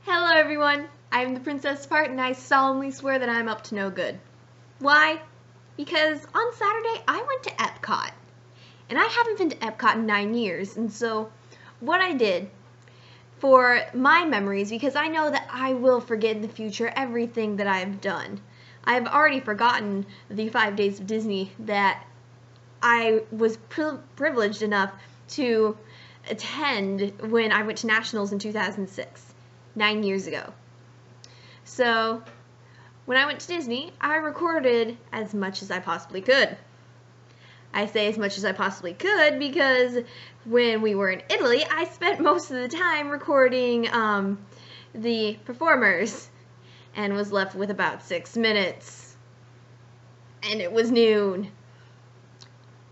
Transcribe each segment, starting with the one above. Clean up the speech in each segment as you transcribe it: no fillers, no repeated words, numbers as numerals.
Hello everyone, I'm the Princess Part and I solemnly swear that I'm up to no good. Why? Because on Saturday I went to Epcot. And I haven't been to Epcot in 9 years, and so what I did for my memories, because I know that I will forget in the future everything that I've done. I've already forgotten the 5 days of Disney that I was privileged enough to attend when I went to Nationals in 2006, 9 years ago. So when I went to Disney, I recorded as much as I possibly could. I say as much as I possibly could because when we were in Italy, I spent most of the time recording the performers and was left with about 6 minutes. And it was noon.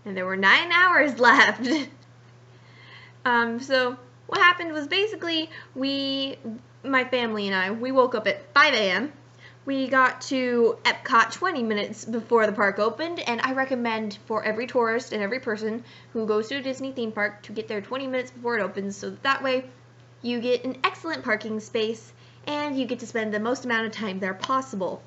And there were 9 hours left. So what happened was basically my family and I, we woke up at 5 a.m. We got to Epcot 20 minutes before the park opened, and I recommend for every tourist and every person who goes to a Disney theme park to get there 20 minutes before it opens, so that way you get an excellent parking space and you get to spend the most amount of time there possible.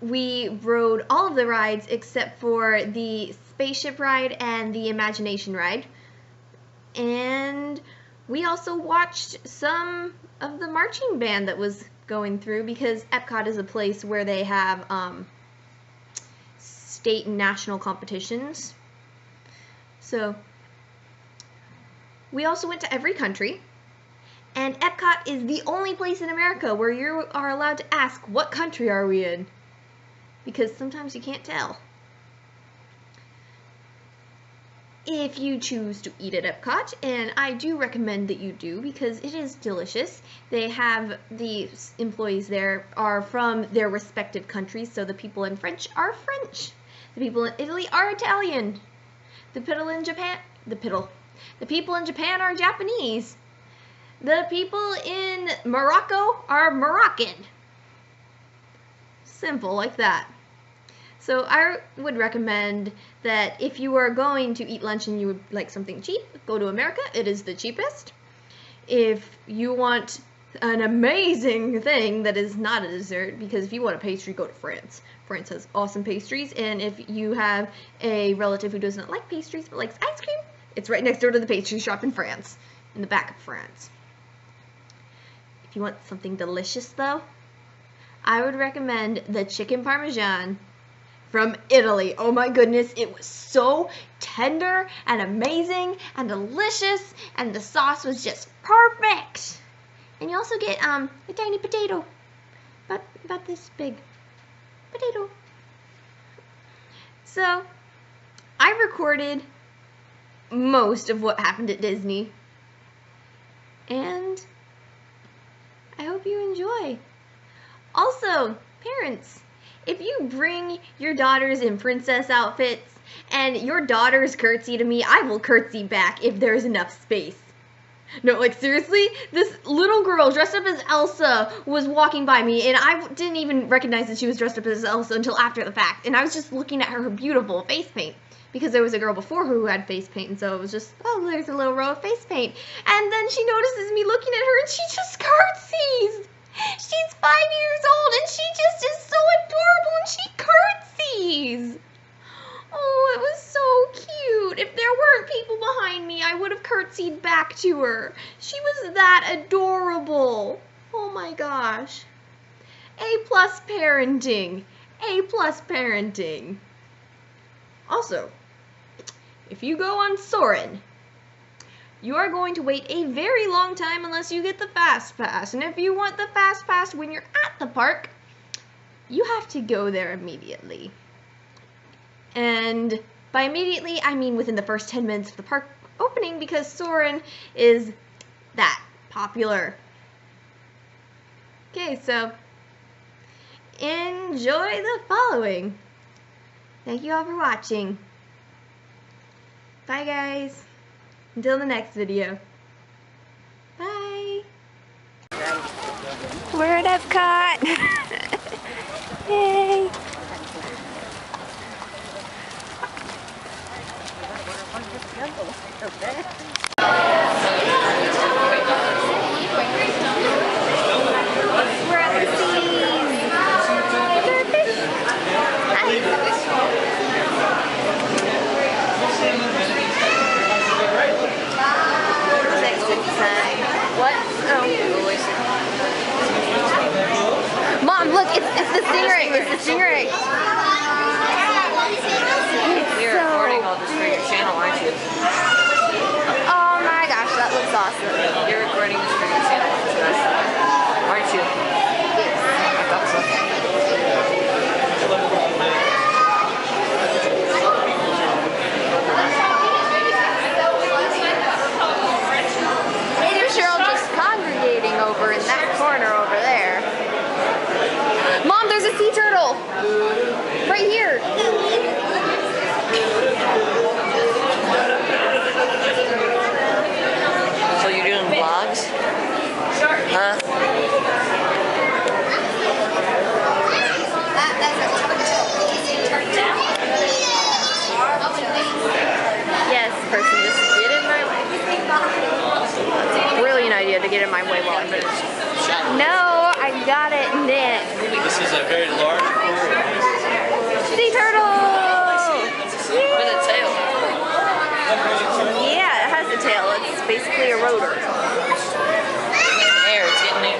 We rode all of the rides except for the spaceship ride and the Imagination ride, and we also watched some of the marching band that was going through because Epcot is a place where they have state and national competitions. So we also went to every country, and Epcot is the only place in America where you are allowed to ask, what country are we in? Because sometimes you can't tell. If you choose to eat at Epcot, and I do recommend that you do because it is delicious. They have the employees there are from their respective countries, so the people in French are French. The people in Italy are Italian. The people in Japan are Japanese. The people in Morocco are Moroccan. Simple like that. So I would recommend that if you are going to eat lunch and you would like something cheap, go to America. It is the cheapest. If you want an amazing thing that is not a dessert, because if you want a pastry, go to France. France has awesome pastries, and if you have a relative who doesn't like pastries but likes ice cream, it's right next door to the pastry shop in France, in the back of France. If you want something delicious though, I would recommend the chicken parmesan from Italy. Oh my goodness, it was so tender and amazing and delicious, and the sauce was just perfect. And you also get a tiny potato, about this big potato. So I recorded most of what happened at Disney, and I hope you enjoy. Also, parents, if you bring your daughters in princess outfits and your daughters curtsy to me, I will curtsy back if there's enough space. No, like seriously, this little girl dressed up as Elsa was walking by me, and I didn't even recognize that she was dressed up as Elsa until after the fact, and I was just looking at her beautiful face paint, because there was a girl before her who had face paint, and so it was just, oh, there's a little row of face paint. And then she notices me looking at her, and she just curtsies. She's 5 years old and she just is so adorable and she curtsies. Oh, it was so cute. If there weren't people behind me, I would have curtsied back to her. She was that adorable. Oh my gosh. A+ parenting. A+ parenting. Also, if you go on Soarin', you are going to wait a very long time unless you get the Fast Pass. And if you want the Fast Pass when you're at the park, you have to go there immediately. And by immediately, I mean within the first 10 minutes of the park opening, because Soarin' is that popular. Okay, so enjoy the following. Thank you all for watching. Bye, guys. Until the next video. Bye! We're at Epcot! Yay! Okay. stingray. You're recording all this for your channel, aren't you? Oh my gosh, that looks awesome. You're recording this for your channel, aren't you? Yes. I thought so. Over in that corner over there. Mom, there's a sea turtle! Right here! So you're doing vlogs? Huh? Yes, person, just get in my way. Brilliant idea to get in my way while I'm finished. No, I got it knit. This is a very large aquarium. Sea turtle! With a tail. Yeah, it has a tail. It's basically a rotor. Air, it's getting air.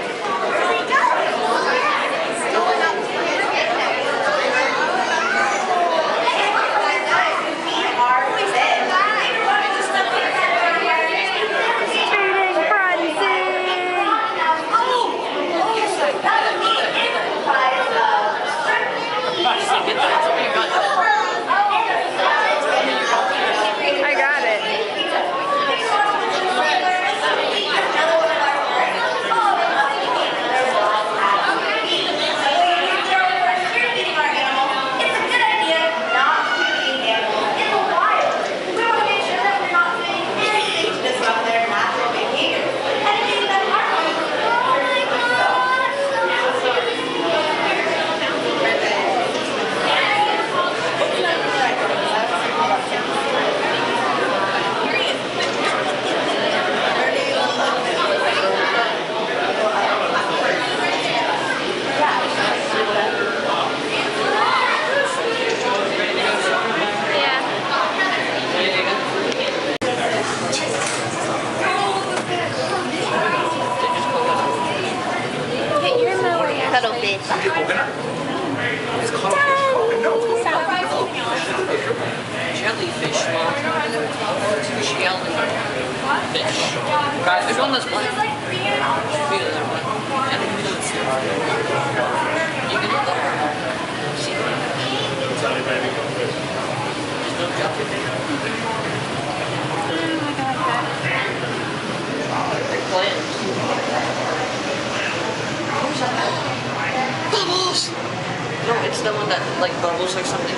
I got it. Cuttlefish. Jellyfish, Mom. Jellyfish. Guys, there's one that's black. You can look up. See it? There's no jellyfish. They're clams. Bubbles! No, it's the one that like bubbles or something.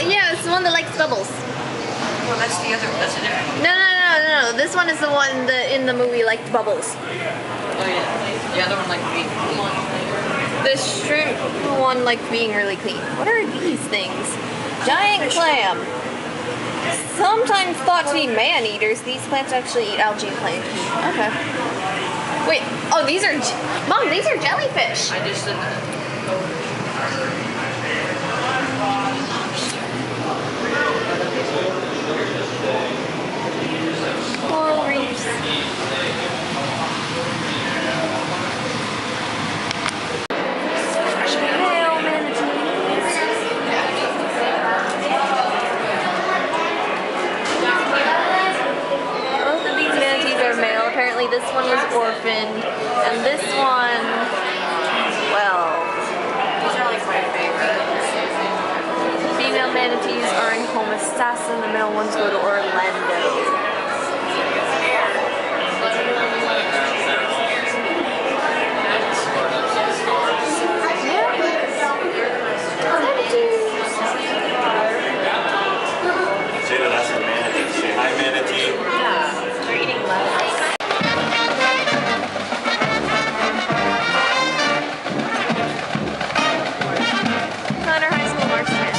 Yeah, it's the one that likes bubbles. No, that's the other. That's a different. No. This one is the one that in the movie liked bubbles. Oh yeah. The other one like being clean. The shrimp one liked being really clean. What are these things? Giant clam. Sometimes thought to be man-eaters, these plants actually eat algae and plankton. Okay. Wait. Oh, these are Mom. These are jellyfish. I just said that. Coral reefs. Male manatees. Both of these manatees are male. Apparently this one was orphaned, and this one, well, These are like my favorite. female manatees are in Homosassa, the male ones go to Orlando. Jada, that's a manatee. Say hi, manatee. Yeah, they're eating lettuce. Connor High School marching band.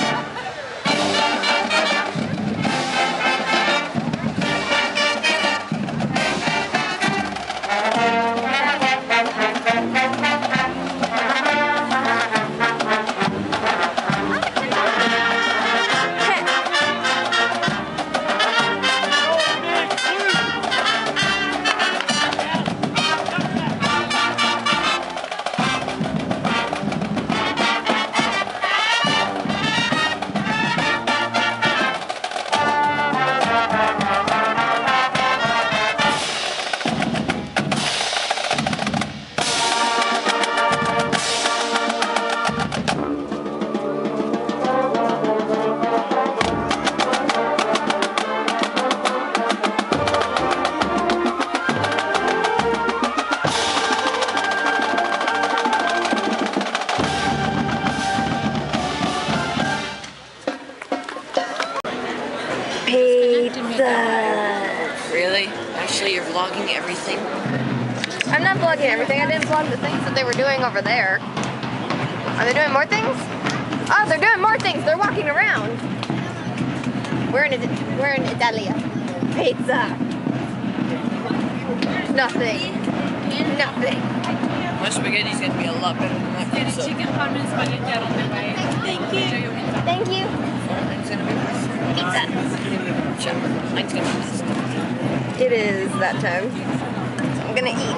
vlogging everything? I'm not vlogging everything. I didn't vlog the things that they were doing over there. Are they doing more things? Oh, they're doing more things. They're walking around. We're in Italia. Pizza. Nothing. Nothing. My spaghetti's gonna be a lot better than that pizza. Chicken parmesan spaghetti on the way. Thank you. Thank you. Mine's gonna be pizza. Mine's gonna be pizza. It is that time. So I'm gonna eat.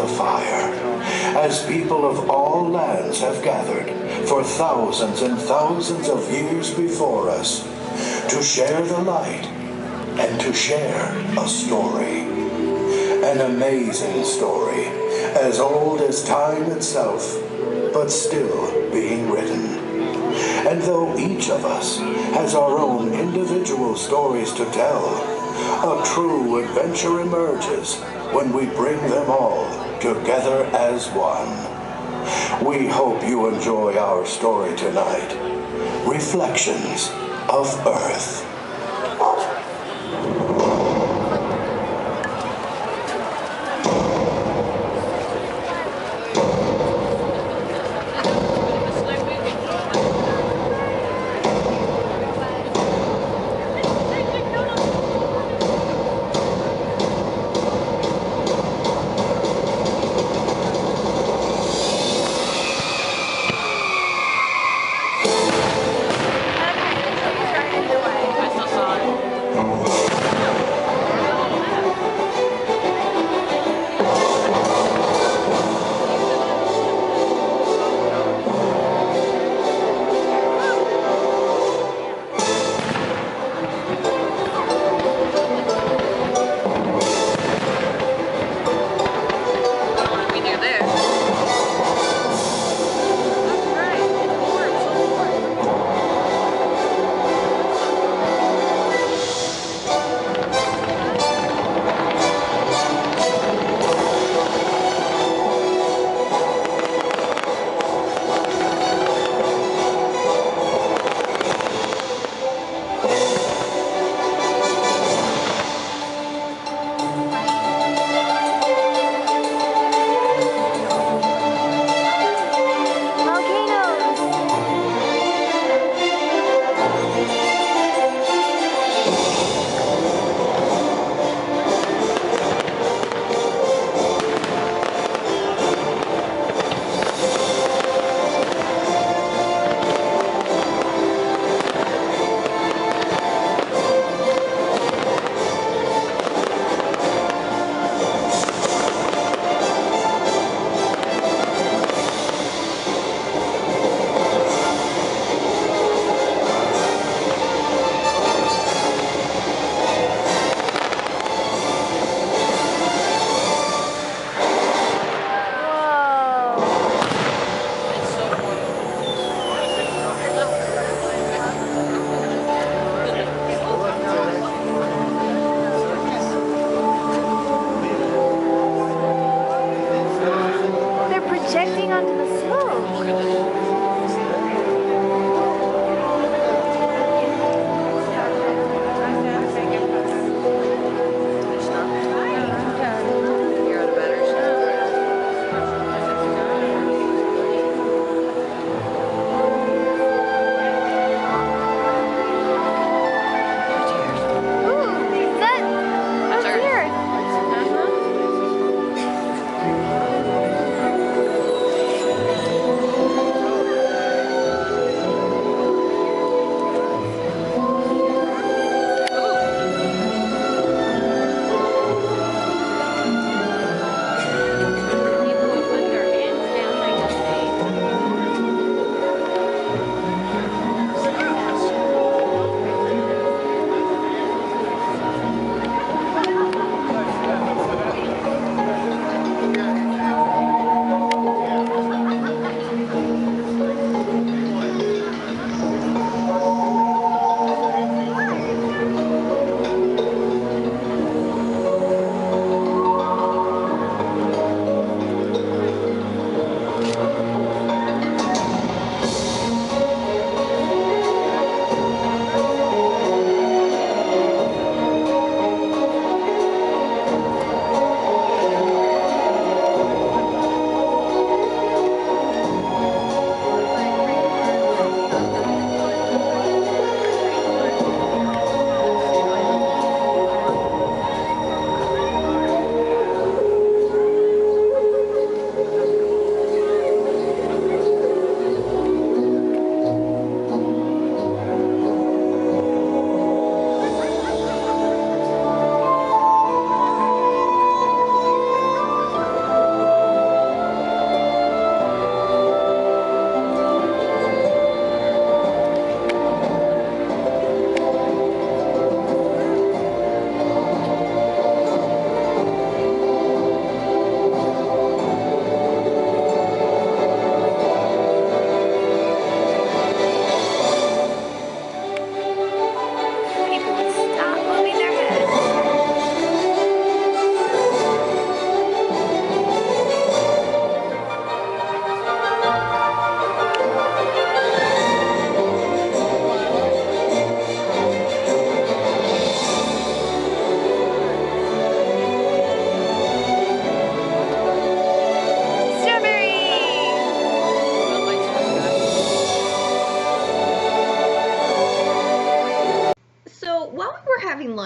the fire, as people of all lands have gathered for thousands and thousands of years before us to share the light and to share a story. An amazing story, as old as time itself, but still being written. And though each of us has our own individual stories to tell, a true adventure emerges when we bring them all together as one. We hope you enjoy our story tonight, Reflections of Earth.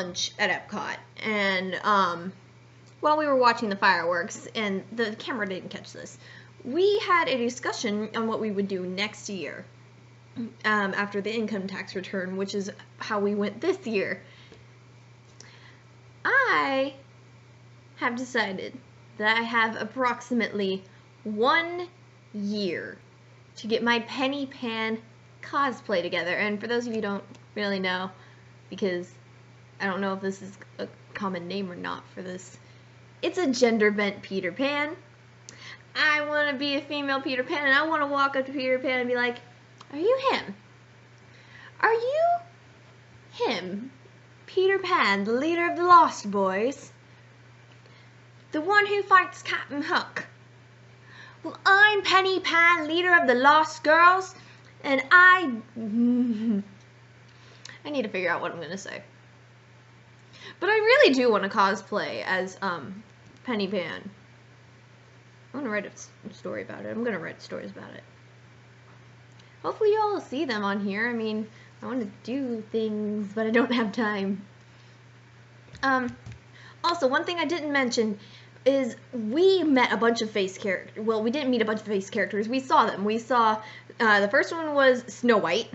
lunch at Epcot, and while we were watching the fireworks, and the camera didn't catch this, we had a discussion on what we would do next year after the income tax return, which is how we went this year. I have decided that I have approximately 1 year to get my Penny Pan cosplay together. And for those of you who don't really know, because I don't know if this is a common name or not for this, it's a gender bent Peter Pan. I want to be a female Peter Pan, and I want to walk up to Peter Pan and be like, "Are you him? Are you him, Peter Pan, the leader of the Lost Boys? The one who fights Captain Hook? Well, I'm Penny Pan, leader of the Lost Girls, and I need to figure out what I'm going to say. But I really do want to cosplay as Penny Pan. I want to write a story about it. I'm going to write stories about it. Hopefully y'all will see them on here. I mean, I want to do things, but I don't have time. Also, one thing I didn't mention is we met a bunch of face characters. Well, we didn't meet a bunch of face characters. We saw them. We saw, the first one was Snow White.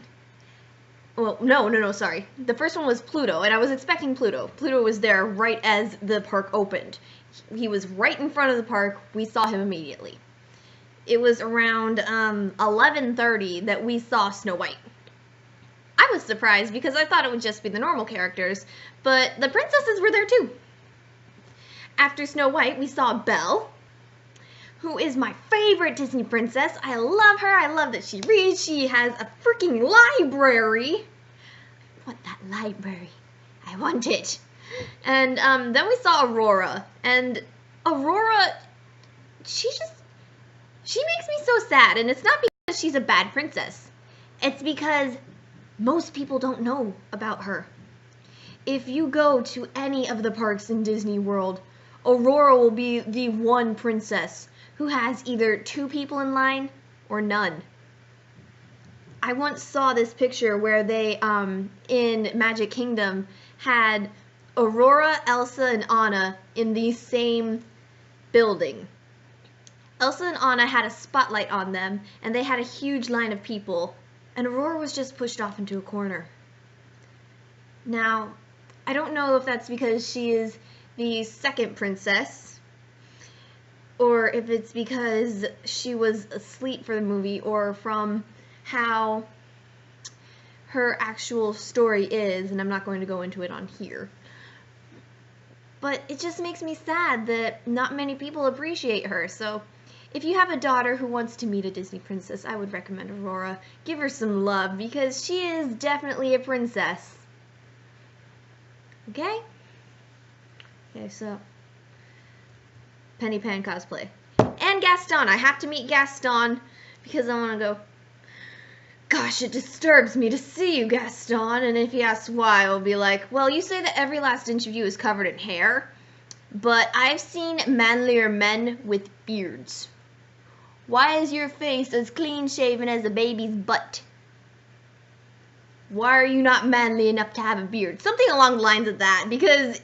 Well, no, sorry. The first one was Pluto, and I was expecting Pluto. Pluto was there right as the park opened. He was right in front of the park. We saw him immediately. It was around 11:30 that we saw Snow White. I was surprised because I thought it would just be the normal characters, but the princesses were there too. After Snow White, we saw Belle, who is my favorite Disney princess. I love her. I love that she reads. She has a freaking library. I want that library. I want it. And then we saw Aurora. And Aurora, she makes me so sad. And it's not because she's a bad princess. It's because most people don't know about her. If you go to any of the parks in Disney World, Aurora will be the one princess who has either 2 people in line or none. I once saw this picture where they, in Magic Kingdom, had Aurora, Elsa, and Anna in the same building. Elsa and Anna had a spotlight on them, and they had a huge line of people, and Aurora was just pushed off into a corner. Now, I don't know if that's because she is the second princess, or if it's because she was asleep for the movie, or from how her actual story is, and I'm not going to go into it on here. But it just makes me sad that not many people appreciate her. So if you have a daughter who wants to meet a Disney princess, I would recommend Aurora. Give her some love, because she is definitely a princess. Okay? Okay, so Penny Pan cosplay. And Gaston. I have to meet Gaston because I want to go, "Gosh, it disturbs me to see you, Gaston." And if he asks why, I'll be like, "Well, you say that every last inch of you is covered in hair, but I've seen manlier men with beards. Why is your face as clean shaven as a baby's butt? Why are you not manly enough to have a beard?" Something along the lines of that, because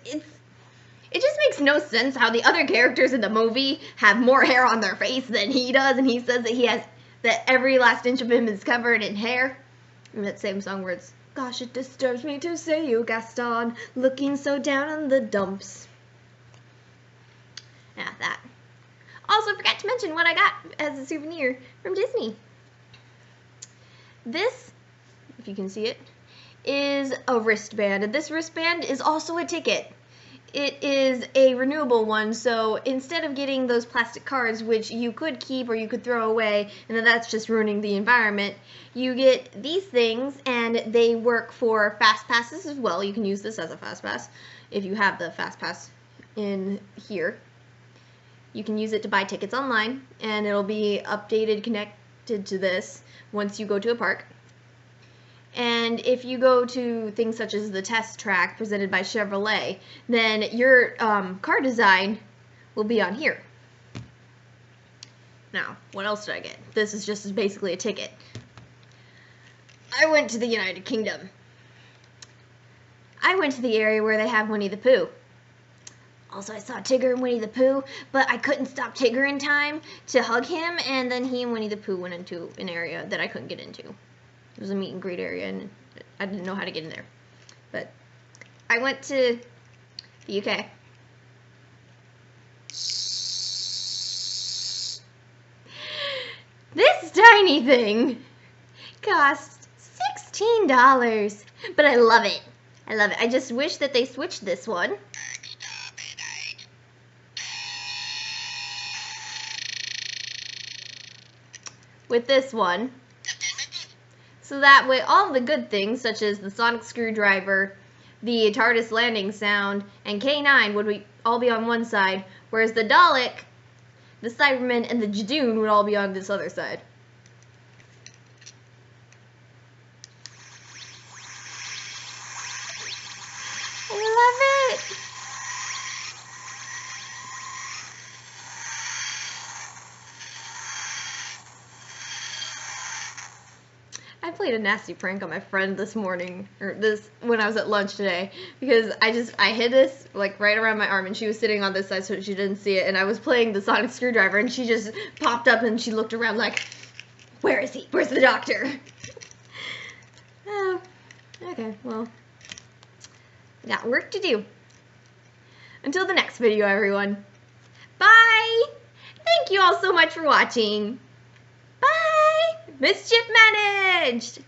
it just makes no sense how the other characters in the movie have more hair on their face than he does, and he says that every last inch of him is covered in hair. In that same song where it's, "Gosh, it disturbs me to see you, Gaston, looking so down in the dumps." Yeah, that. Also, forgot to mention what I got as a souvenir from Disney. This, if you can see it, is a wristband, and this wristband is also a ticket. It is a renewable one, so instead of getting those plastic cards, which you could keep or you could throw away, and then that's just ruining the environment, you get these things, and they work for fast passes as well. You can use this as a fast pass if you have the fast pass in here. You can use it to buy tickets online, and it'll be updated, connected to this once you go to a park. And if you go to things such as the test track presented by Chevrolet, then your car design will be on here. Now, what else did I get? This is just basically a ticket. I went to the United Kingdom. I went to the area where they have Winnie the Pooh. Also, I saw Tigger and Winnie the Pooh, but I couldn't stop Tigger in time to hug him, and then he and Winnie the Pooh went into an area that I couldn't get into. It was a meet and greet area, and I didn't know how to get in there. But I went to the UK. This tiny thing cost $16, but I love it. I love it. I just wish that they switched this one. With this one. So that way all the good things, such as the sonic screwdriver, the TARDIS landing sound, and K9 would all be on one side, whereas the Dalek, the Cyberman, and the Jadoon would all be on this other side. I love it! I played a nasty prank on my friend this morning, or when I was at lunch today, because I hid this like right around my arm, and she was sitting on this side so she didn't see it, and I was playing the sonic screwdriver, and she just popped up and she looked around like, where is he? Where's the doctor? Oh, okay, well, I got work to do. Until the next video, everyone. Bye! Thank you all so much for watching. Bye! Mischief managed!